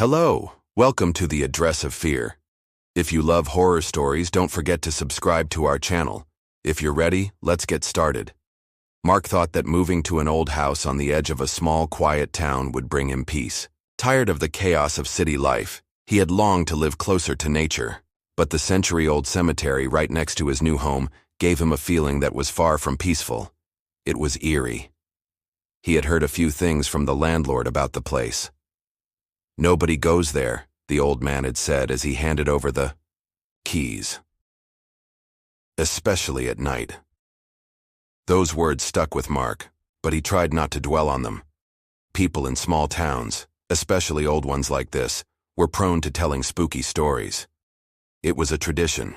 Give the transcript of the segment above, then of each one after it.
Hello, welcome to the Address of Fear. If you love horror stories, don't forget to subscribe to our channel. If you're ready, let's get started. Mark thought that moving to an old house on the edge of a small, quiet town would bring him peace. Tired of the chaos of city life, he had longed to live closer to nature. But the century-old cemetery right next to his new home gave him a feeling that was far from peaceful. It was eerie. He had heard a few things from the landlord about the place. "Nobody goes there," the old man had said as he handed over the keys. "Especially at night." Those words stuck with Mark, but he tried not to dwell on them. People in small towns, especially old ones like this, were prone to telling spooky stories. It was a tradition.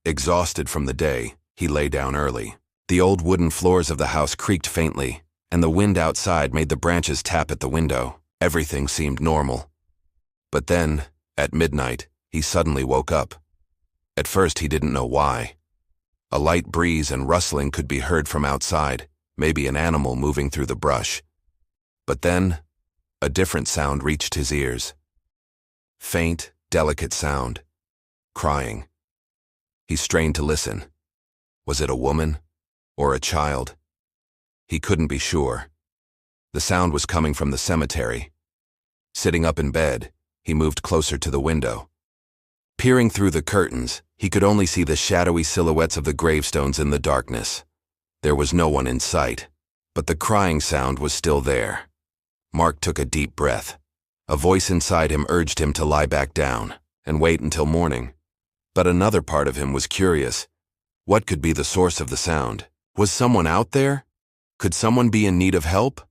Exhausted from the day, he lay down early. The old wooden floors of the house creaked faintly, and the wind outside made the branches tap at the window. Everything seemed normal. But then, at midnight, he suddenly woke up. At first he didn't know why. A light breeze and rustling could be heard from outside, maybe an animal moving through the brush. But then, a different sound reached his ears. Faint, delicate sound. Crying. He strained to listen. Was it a woman? Or a child? He couldn't be sure. The sound was coming from the cemetery. Sitting up in bed, he moved closer to the window. Peering through the curtains, he could only see the shadowy silhouettes of the gravestones in the darkness. There was no one in sight, but the crying sound was still there. Mark took a deep breath. A voice inside him urged him to lie back down and wait until morning. But another part of him was curious. What could be the source of the sound? Was someone out there? Could someone be in need of help?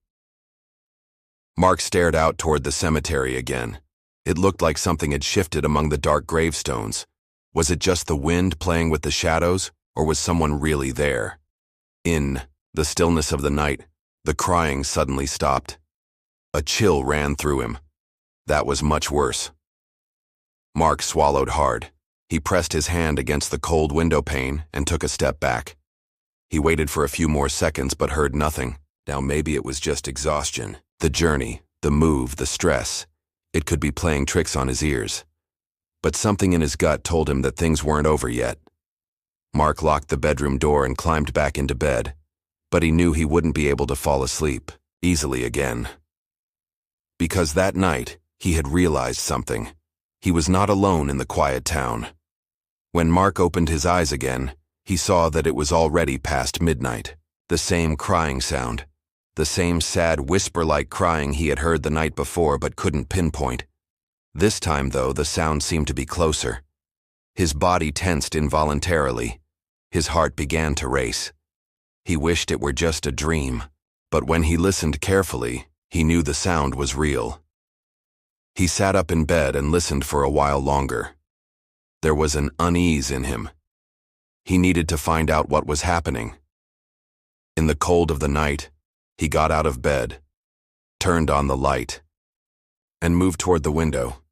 Mark stared out toward the cemetery again. It looked like something had shifted among the dark gravestones. Was it just the wind playing with the shadows, or was someone really there? In the stillness of the night, the crying suddenly stopped. A chill ran through him. That was much worse. Mark swallowed hard. He pressed his hand against the cold window pane and took a step back. He waited for a few more seconds but heard nothing. Now maybe it was just exhaustion. The journey, the move, the stress. It could be playing tricks on his ears. But something in his gut told him that things weren't over yet. Mark locked the bedroom door and climbed back into bed. But he knew he wouldn't be able to fall asleep easily again. Because that night, he had realized something. He was not alone in the quiet town. When Mark opened his eyes again, he saw that it was already past midnight. The same crying sound. The same sad whisper-like crying he had heard the night before but couldn't pinpoint. This time, though, the sound seemed to be closer. His body tensed involuntarily. His heart began to race. He wished it were just a dream, but when he listened carefully, he knew the sound was real. He sat up in bed and listened for a while longer. There was an unease in him. He needed to find out what was happening. In the cold of the night, he got out of bed, turned on the light, and moved toward the window.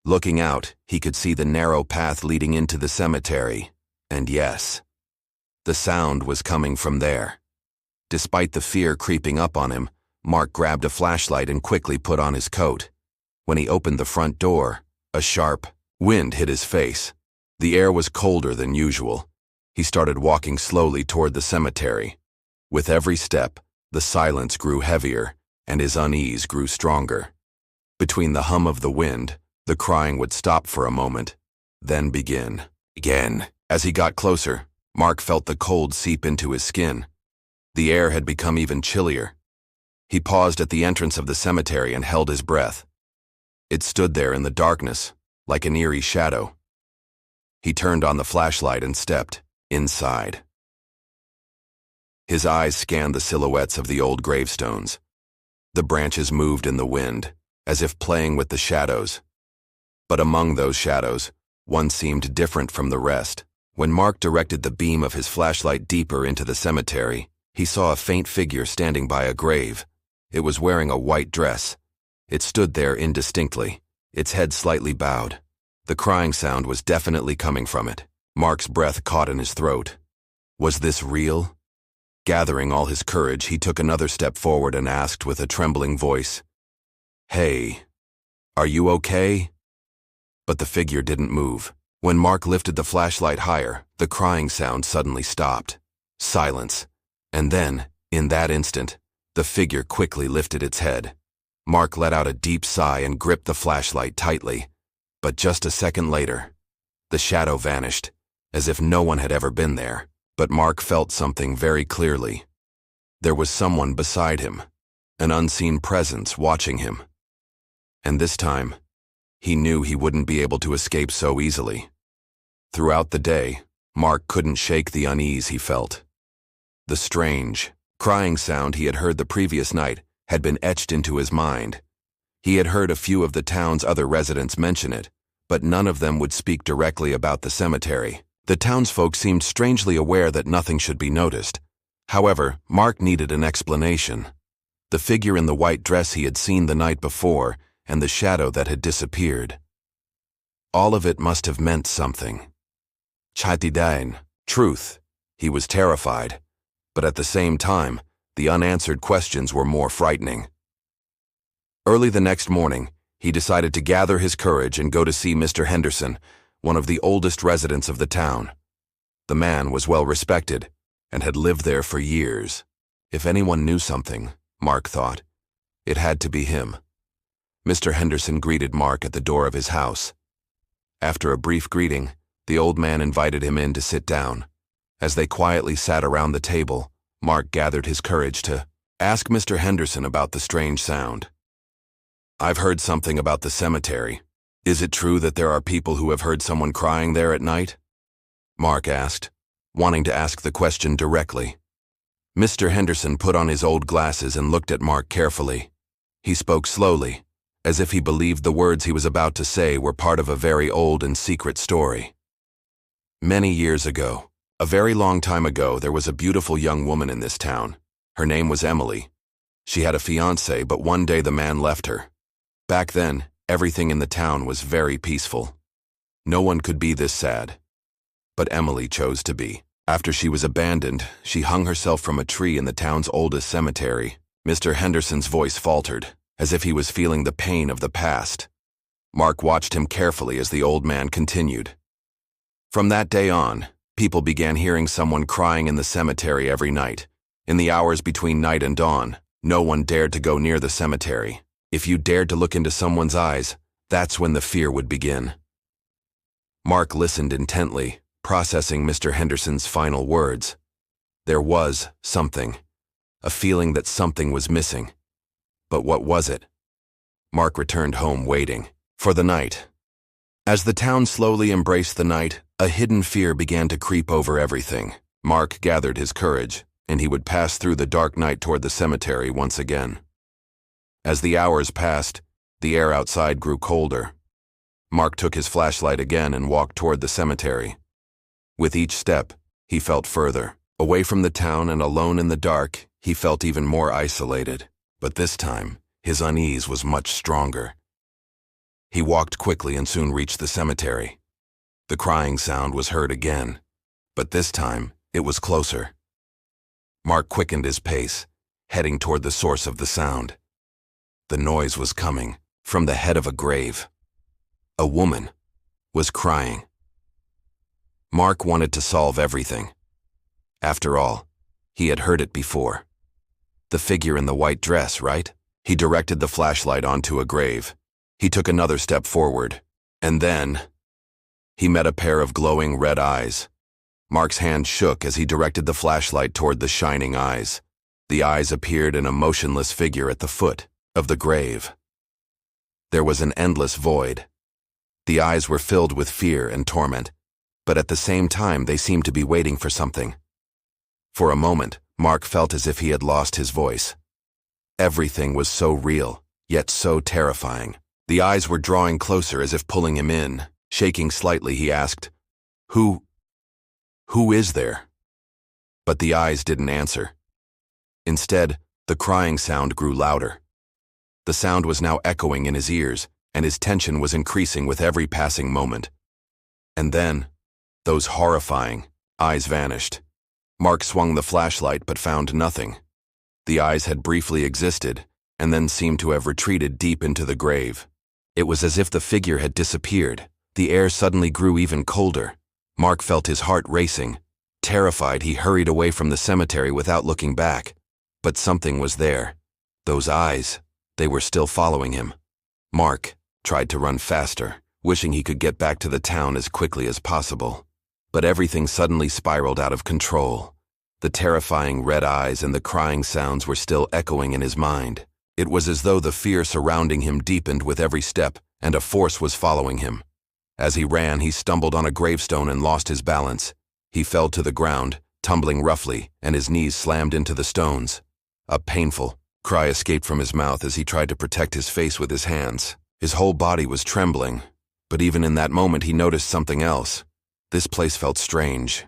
Looking out, he could see the narrow path leading into the cemetery, and yes, the sound was coming from there. Despite the fear creeping up on him, Mark grabbed a flashlight and quickly put on his coat. When he opened the front door, a sharp wind hit his face. The air was colder than usual. He started walking slowly toward the cemetery. With every step, the silence grew heavier, and his unease grew stronger. Between the hum of the wind, the crying would stop for a moment, then begin. Again. As he got closer, Mark felt the cold seep into his skin. The air had become even chillier. He paused at the entrance of the cemetery and held his breath. It stood there in the darkness, like an eerie shadow. He turned on the flashlight and stepped inside. His eyes scanned the silhouettes of the old gravestones. The branches moved in the wind, as if playing with the shadows. But among those shadows, one seemed different from the rest. When Mark directed the beam of his flashlight deeper into the cemetery, he saw a faint figure standing by a grave. It was wearing a white dress. It stood there indistinctly, its head slightly bowed. The crying sound was definitely coming from it. Mark's breath caught in his throat. Was this real? Gathering all his courage, he took another step forward and asked with a trembling voice, "Hey, "Are you okay?" But the figure didn't move. When Mark lifted the flashlight higher, the crying sound suddenly stopped. Silence. And then, in that instant, the figure quickly lifted its head. Mark let out a deep sigh and gripped the flashlight tightly. But just a second later, the shadow vanished, as if no one had ever been there. But Mark felt something very clearly. There was someone beside him, an unseen presence watching him. And this time, he knew he wouldn't be able to escape so easily. Throughout the day, Mark couldn't shake the unease he felt. The strange, crying sound he had heard the previous night had been etched into his mind. He had heard a few of the town's other residents mention it, but none of them would speak directly about the cemetery. The townsfolk seemed strangely aware that nothing should be noticed. However, Mark needed an explanation. The figure in the white dress he had seen the night before, and the shadow that had disappeared. All of it must have meant something. Chatidain, truth. He was terrified, but at the same time, the unanswered questions were more frightening. Early the next morning, he decided to gather his courage and go to see Mr. Henderson, one of the oldest residents of the town. The man was well respected and had lived there for years. If anyone knew something, Mark thought, it had to be him. Mr. Henderson greeted Mark at the door of his house. After a brief greeting, the old man invited him in to sit down. As they quietly sat around the table, Mark gathered his courage to ask Mr. Henderson about the strange sound. "I've heard something about the cemetery. Is it true that there are people who have heard someone crying there at night?" Mark asked, wanting to ask the question directly. Mr. Henderson put on his old glasses and looked at Mark carefully. He spoke slowly, as if he believed the words he was about to say were part of a very old and secret story. "Many years ago, a very long time ago, there was a beautiful young woman in this town. Her name was Emily. She had a fiancé, but one day the man left her. Back then, everything in the town was very peaceful. No one could be this sad. But Emily chose to be. After she was abandoned, she hung herself from a tree in the town's oldest cemetery." Mr. Henderson's voice faltered, as if he was feeling the pain of the past. Mark watched him carefully as the old man continued. "From that day on, people began hearing someone crying in the cemetery every night. In the hours between night and dawn, no one dared to go near the cemetery. If you dared to look into someone's eyes, that's when the fear would begin." Mark listened intently, processing Mr. Henderson's final words. There was something, a feeling that something was missing. But what was it? Mark returned home waiting for the night. As the town slowly embraced the night, a hidden fear began to creep over everything. Mark gathered his courage, and he would pass through the dark night toward the cemetery once again. As the hours passed, the air outside grew colder. Mark took his flashlight again and walked toward the cemetery. With each step, he felt further. Away from the town and alone in the dark, he felt even more isolated. But this time, his unease was much stronger. He walked quickly and soon reached the cemetery. The crying sound was heard again, but this time, it was closer. Mark quickened his pace, heading toward the source of the sound. The noise was coming from the head of a grave. A woman was crying. Mark wanted to solve everything. After all, he had heard it before. The figure in the white dress, right? He directed the flashlight onto a grave. He took another step forward, and then he met a pair of glowing red eyes. Mark's hand shook as he directed the flashlight toward the shining eyes. The eyes appeared in a motionless figure at the foot of the grave. There was an endless void. The eyes were filled with fear and torment, but at the same time they seemed to be waiting for something. For a moment, Mark felt as if he had lost his voice. Everything was so real, yet so terrifying. The eyes were drawing closer as if pulling him in. Shaking slightly, he asked, Who is there?" But the eyes didn't answer. Instead, the crying sound grew louder. The sound was now echoing in his ears, and his tension was increasing with every passing moment. And then, those horrifying eyes vanished. Mark swung the flashlight but found nothing. The eyes had briefly existed, and then seemed to have retreated deep into the grave. It was as if the figure had disappeared. The air suddenly grew even colder. Mark felt his heart racing. Terrified, he hurried away from the cemetery without looking back. But something was there. Those eyes, they were still following him. Mark tried to run faster, wishing he could get back to the town as quickly as possible. But everything suddenly spiraled out of control. The terrifying red eyes and the crying sounds were still echoing in his mind. It was as though the fear surrounding him deepened with every step, and a force was following him. As he ran, he stumbled on a gravestone and lost his balance. He fell to the ground, tumbling roughly, and his knees slammed into the stones. A painful cry escaped from his mouth as he tried to protect his face with his hands. His whole body was trembling, but even in that moment he noticed something else. This place felt strange.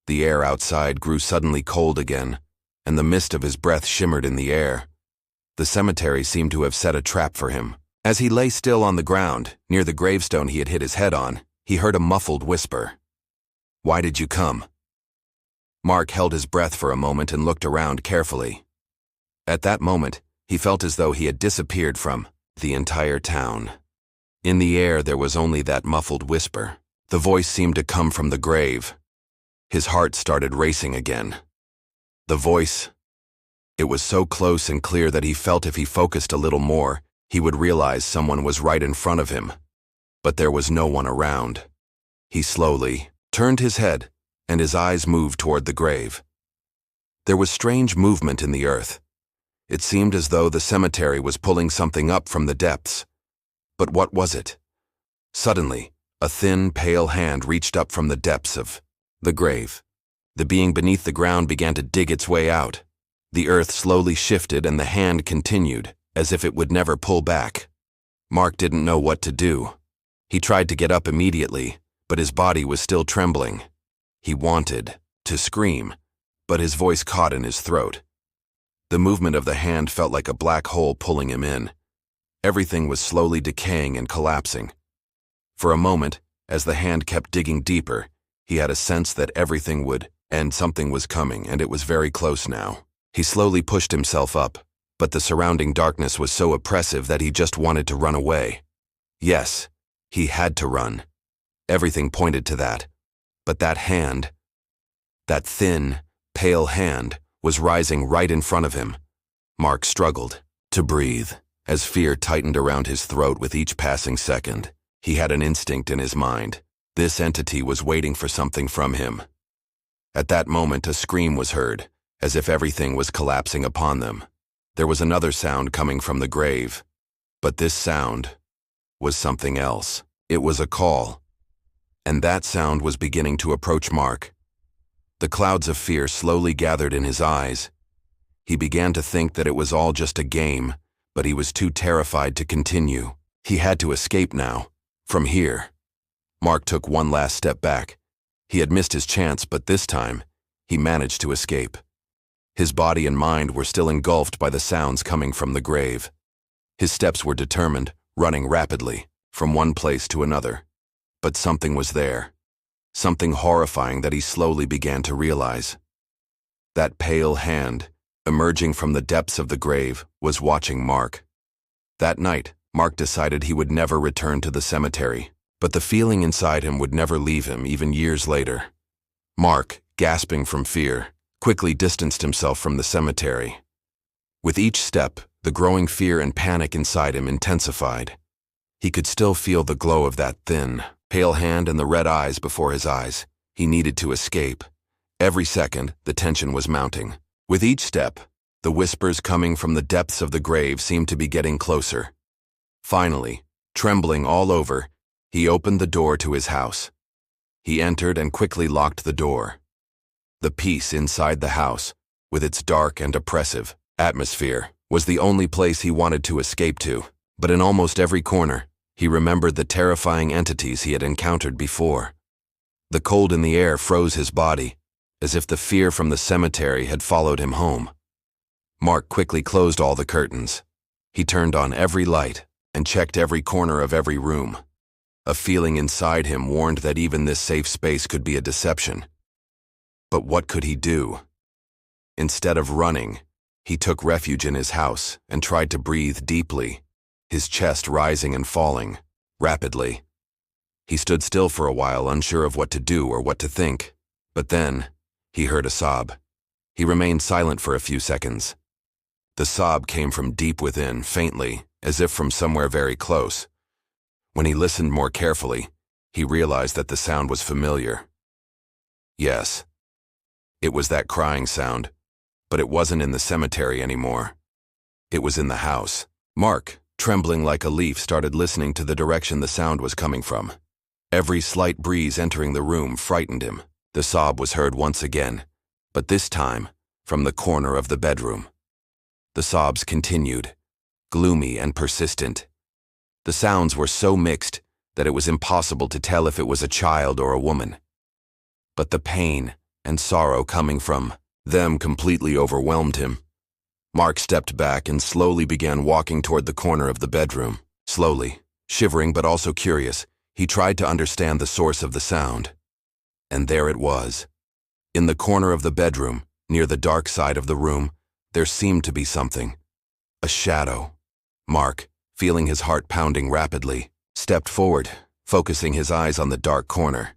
The air outside grew suddenly cold again, and the mist of his breath shimmered in the air. The cemetery seemed to have set a trap for him. As he lay still on the ground, near the gravestone he had hit his head on, he heard a muffled whisper. "Why did you come?" Mark held his breath for a moment and looked around carefully. At that moment, he felt as though he had disappeared from the entire town. In the air there was only that muffled whisper. The voice seemed to come from the grave. His heart started racing again. The voice, it was so close and clear that he felt if he focused a little more, he would realize someone was right in front of him. But there was no one around. He slowly turned his head, and his eyes moved toward the grave. There was strange movement in the earth. It seemed as though the cemetery was pulling something up from the depths. But what was it? Suddenly, a thin, pale hand reached up from the depths of the grave. The being beneath the ground began to dig its way out. The earth slowly shifted and the hand continued, as if it would never pull back. Mark didn't know what to do. He tried to get up immediately, but his body was still trembling. He wanted to scream, but his voice caught in his throat. The movement of the hand felt like a black hole pulling him in. Everything was slowly decaying and collapsing. For a moment, as the hand kept digging deeper, he had a sense that everything would end. Something was coming, and it was very close now. He slowly pushed himself up, but the surrounding darkness was so oppressive that he just wanted to run away. Yes, he had to run. Everything pointed to that. But that hand, that thin, pale hand, was rising right in front of him. Mark struggled to breathe as fear tightened around his throat with each passing second. He had an instinct in his mind. This entity was waiting for something from him. At that moment, a scream was heard, as if everything was collapsing upon them. There was another sound coming from the grave. But this sound was something else. It was a call. And that sound was beginning to approach Mark. The clouds of fear slowly gathered in his eyes. He began to think that it was all just a game, but he was too terrified to continue. He had to escape now, from here. Mark took one last step back. He had missed his chance, but this time, he managed to escape. His body and mind were still engulfed by the sounds coming from the grave. His steps were determined, running rapidly, from one place to another. But something was there. Something horrifying that he slowly began to realize. That pale hand, emerging from the depths of the grave, was watching Mark. That night, Mark decided he would never return to the cemetery, but the feeling inside him would never leave him even years later. Mark, gasping from fear, quickly distanced himself from the cemetery. With each step, the growing fear and panic inside him intensified. He could still feel the glow of that thin, pale hand and the red eyes before his eyes. He needed to escape. Every second, the tension was mounting. With each step, the whispers coming from the depths of the grave seemed to be getting closer. Finally, trembling all over, he opened the door to his house. He entered and quickly locked the door. The peace inside the house, with its dark and oppressive atmosphere, was the only place he wanted to escape to. But in almost every corner, he remembered the terrifying entities he had encountered before. The cold in the air froze his body, as if the fear from the cemetery had followed him home. Mark quickly closed all the curtains. He turned on every light and checked every corner of every room. A feeling inside him warned that even this safe space could be a deception. But what could he do? Instead of running, he took refuge in his house and tried to breathe deeply. his chest rising and falling, rapidly. He stood still for a while, unsure of what to do or what to think. But then, he heard a sob. He remained silent for a few seconds. The sob came from deep within, faintly, as if from somewhere very close. When he listened more carefully, he realized that the sound was familiar. Yes, it was that crying sound, but it wasn't in the cemetery anymore. It was in the house. Mark, trembling like a leaf, started listening to the direction the sound was coming from. Every slight breeze entering the room frightened him. The sob was heard once again, but this time from the corner of the bedroom. The sobs continued, gloomy and persistent. The sounds were so mixed that it was impossible to tell if it was a child or a woman. But the pain and sorrow coming from them completely overwhelmed him. Mark stepped back and slowly began walking toward the corner of the bedroom. Slowly, shivering but also curious, he tried to understand the source of the sound. And there it was. In the corner of the bedroom, near the dark side of the room, there seemed to be something. A shadow. Mark, feeling his heart pounding rapidly, stepped forward, focusing his eyes on the dark corner.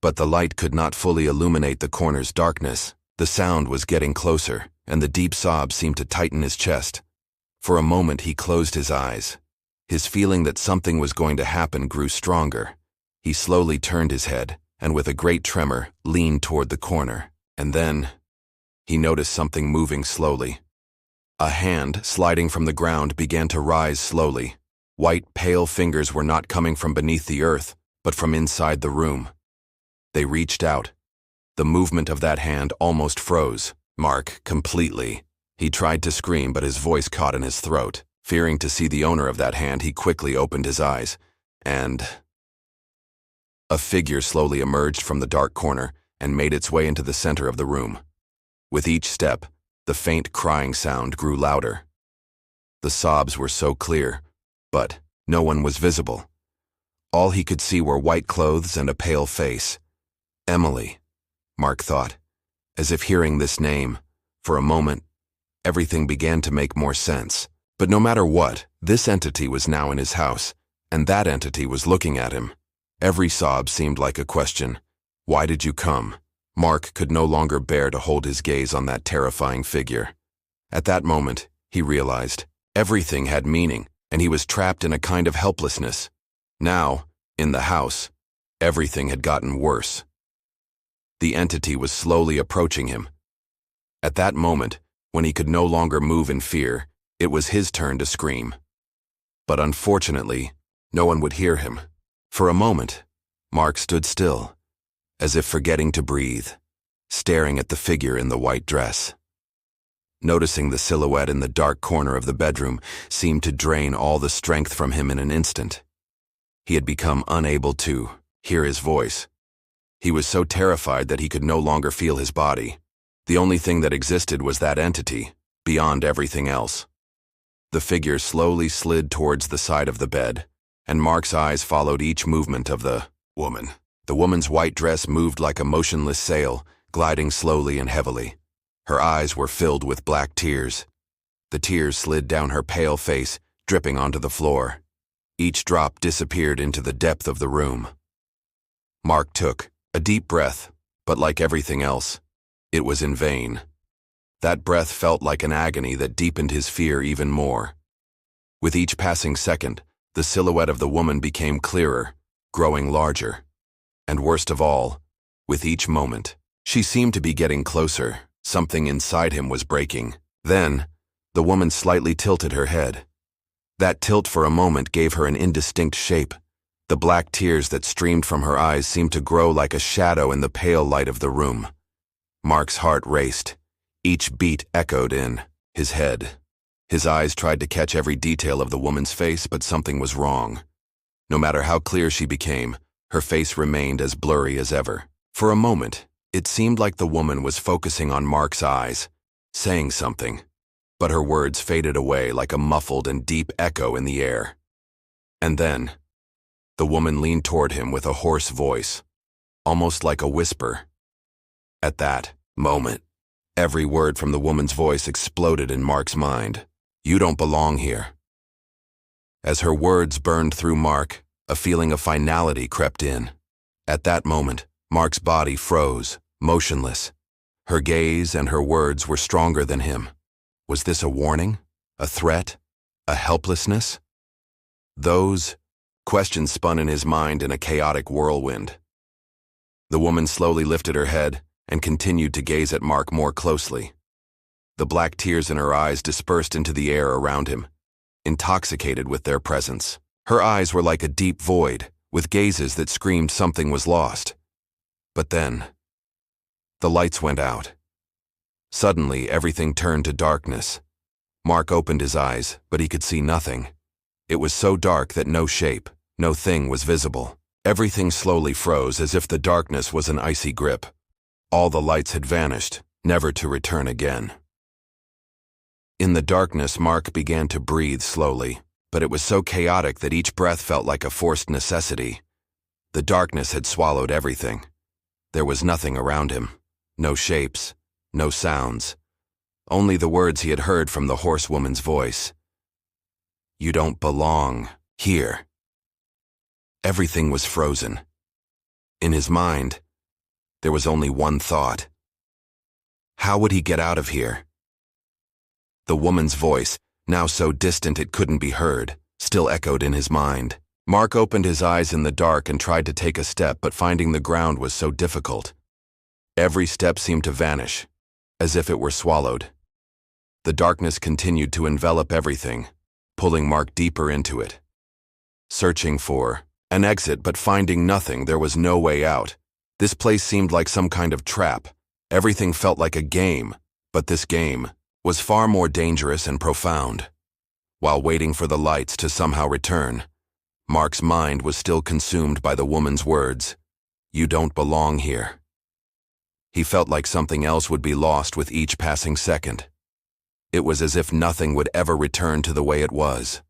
But the light could not fully illuminate the corner's darkness. The sound was getting closer, and the deep sob seemed to tighten his chest. For a moment he closed his eyes. His feeling that something was going to happen grew stronger. He slowly turned his head, and with a great tremor, leaned toward the corner. And then, he noticed something moving slowly. A hand, sliding from the ground, began to rise slowly. White, pale fingers were not coming from beneath the earth, but from inside the room. They reached out. The movement of that hand almost froze Mark completely. He tried to scream, but his voice caught in his throat. Fearing to see the owner of that hand, he quickly opened his eyes, and a figure slowly emerged from the dark corner and made its way into the center of the room. With each step, the faint crying sound grew louder. The sobs were so clear, but no one was visible. All he could see were white clothes and a pale face. Emily, Mark thought. As if hearing this name, for a moment, everything began to make more sense. But no matter what, this entity was now in his house, and that entity was looking at him. Every sob seemed like a question. Why did you come? Mark could no longer bear to hold his gaze on that terrifying figure. At that moment, he realized everything had meaning, and he was trapped in a kind of helplessness. Now, in the house, everything had gotten worse. The entity was slowly approaching him. At that moment, when he could no longer move in fear, it was his turn to scream. But unfortunately, no one would hear him. For a moment, Mark stood still, as if forgetting to breathe, staring at the figure in the white dress. Noticing the silhouette in the dark corner of the bedroom seemed to drain all the strength from him in an instant. He had become unable to hear his voice. He was so terrified that he could no longer feel his body. The only thing that existed was that entity, beyond everything else. The figure slowly slid towards the side of the bed, and Mark's eyes followed each movement of the woman. The woman's white dress moved like a motionless sail, gliding slowly and heavily. Her eyes were filled with black tears. The tears slid down her pale face, dripping onto the floor. Each drop disappeared into the depth of the room. Mark took a deep breath, but like everything else, it was in vain. That breath felt like an agony that deepened his fear even more. With each passing second, the silhouette of the woman became clearer, growing larger. And worst of all, with each moment, she seemed to be getting closer. Something inside him was breaking. Then, the woman slightly tilted her head. That tilt for a moment gave her an indistinct shape. The black tears that streamed from her eyes seemed to grow like a shadow in the pale light of the room. Mark's heart raced. Each beat echoed in his head. His eyes tried to catch every detail of the woman's face, but something was wrong. No matter how clear she became, her face remained as blurry as ever. For a moment, it seemed like the woman was focusing on Mark's eyes, saying something, but her words faded away like a muffled and deep echo in the air. And then, the woman leaned toward him with a hoarse voice, almost like a whisper. At that moment, every word from the woman's voice exploded in Mark's mind. You don't belong here. As her words burned through Mark, a feeling of finality crept in. At that moment, Mark's body froze, motionless. Her gaze and her words were stronger than him. Was this a warning? A threat? A helplessness? Those questions spun in his mind in a chaotic whirlwind. The woman slowly lifted her head and continued to gaze at Mark more closely. The black tears in her eyes dispersed into the air around him, intoxicated with their presence. Her eyes were like a deep void, with gazes that screamed something was lost. But then, the lights went out. Suddenly, everything turned to darkness. Mark opened his eyes, but he could see nothing. It was so dark that no shape, no thing was visible. Everything slowly froze as if the darkness was an icy grip. All the lights had vanished, never to return again. In the darkness, Mark began to breathe slowly, but it was so chaotic that each breath felt like a forced necessity. The darkness had swallowed everything. There was nothing around him. No shapes, no sounds. Only the words he had heard from the horsewoman's voice. "You don't belong here." Everything was frozen. In his mind, there was only one thought. How would he get out of here? The woman's voice, now so distant it couldn't be heard, still echoed in his mind. Mark opened his eyes in the dark and tried to take a step, but finding the ground was so difficult. Every step seemed to vanish, as if it were swallowed. The darkness continued to envelop everything, pulling Mark deeper into it. Searching for an exit, but finding nothing, there was no way out. This place seemed like some kind of trap. Everything felt like a game, but this game was far more dangerous and profound. While waiting for the lights to somehow return, Mark's mind was still consumed by the woman's words, "You don't belong here." He felt like something else would be lost with each passing second. It was as if nothing would ever return to the way it was.